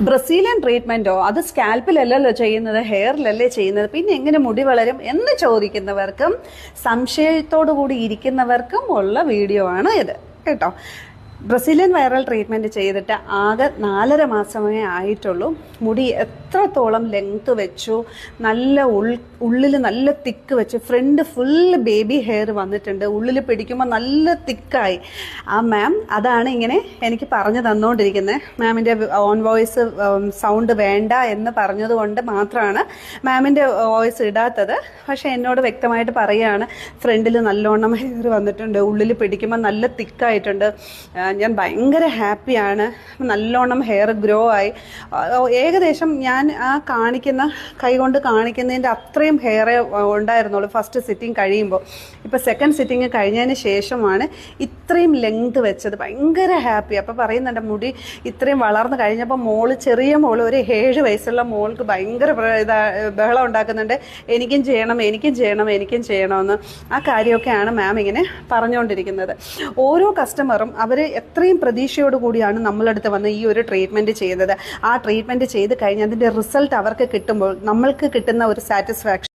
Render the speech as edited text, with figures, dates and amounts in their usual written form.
Brazilian ട്രീറ്റ്മെന്റോ അത് സ്കാൽപ്പിലല്ലല്ലോ ചെയ്യുന്നത്, ഹെയറിലല്ലേ ചെയ്യുന്നത്, പിന്നെ എങ്ങനെ മുടി വളരും എന്ന് ചോദിക്കുന്നവർക്കും സംശയത്തോടു കൂടി ഇരിക്കുന്നവർക്കും ഉള്ള വീഡിയോ ആണ് ഇത് കേട്ടോ. ബ്രസീലിയൻ വൈറൽ ട്രീറ്റ്മെൻറ്റ് ചെയ്തിട്ട് ആകെ 4.5 മാസമേ ആയിട്ടുള്ളൂ. മുടി എത്രത്തോളം ലെങ്ത് വെച്ചു, നല്ല ഉള്ളിൽ നല്ല തിക്ക് വെച്ച്, ഫ്രണ്ട് ഫുള്ള് ബേബി ഹെയർ വന്നിട്ടുണ്ട്, ഉള്ളിൽ പിടിക്കുമ്പോൾ നല്ല തിക്കായി. ആ മാം അതാണ് ഇങ്ങനെ എനിക്ക് പറഞ്ഞു തന്നുകൊണ്ടിരിക്കുന്നത്. മാമിൻ്റെ ഓൺ വോയിസ് സൗണ്ട് വേണ്ട എന്ന് പറഞ്ഞതുകൊണ്ട് മാത്രമാണ് മാമിൻ്റെ വോയിസ് ഇടാത്തത്. പക്ഷേ എന്നോട് വ്യക്തമായിട്ട് പറയുകയാണ്, ഫ്രണ്ടിൽ നല്ലോണം ഹെയർ വന്നിട്ടുണ്ട്, ഉള്ളിൽ പിടിക്കുമ്പോൾ നല്ല തിക്കായിട്ടുണ്ട്, ഞാൻ ഭയങ്കര ഹാപ്പിയാണ്, നല്ലോണം ഹെയർ ഗ്രോ ആയി. ഏകദേശം ഞാൻ ആ കൈ കൊണ്ട് കാണിക്കുന്നതിൻ്റെ അത്രയും ഹെയർ ഉണ്ടായിരുന്നുള്ളൂ ഫസ്റ്റ് സിറ്റിംഗ് കഴിയുമ്പോൾ. ഇപ്പോൾ സെക്കൻഡ് സിറ്റിംഗ് കഴിഞ്ഞതിന് ശേഷമാണ് ഇത്രയും ലെങ്ത് വെച്ചത്. ഭയങ്കര ഹാപ്പി. അപ്പോൾ പറയുന്നുണ്ട്, മുടി ഇത്രയും വളർന്നു കഴിഞ്ഞപ്പോൾ ചെറിയ മോള്, ഒരു 7 വയസ്സുള്ള മോൾക്ക് ഭയങ്കര ബഹളം ഉണ്ടാക്കുന്നുണ്ട്, എനിക്കും ചെയ്യണമെന്ന്. ആ കാര്യമൊക്കെയാണ് മാം ഇങ്ങനെ പറഞ്ഞുകൊണ്ടിരിക്കുന്നത്. ഓരോ കസ്റ്റമറും അവർ എത്രയും പ്രതീക്ഷയോട് കൂടിയാണ് നമ്മളടുത്ത് വന്ന് ഈ ഒരു ട്രീറ്റ്മെൻറ്റ് ചെയ്തത്. ആ ട്രീറ്റ്മെൻറ്റ് ചെയ്ത് കഴിഞ്ഞ് അതിൻ്റെ റിസൾട്ട് അവർക്ക് കിട്ടുമ്പോൾ നമ്മൾക്ക് കിട്ടുന്ന ഒരു സാറ്റിസ്ഫാക്ഷൻ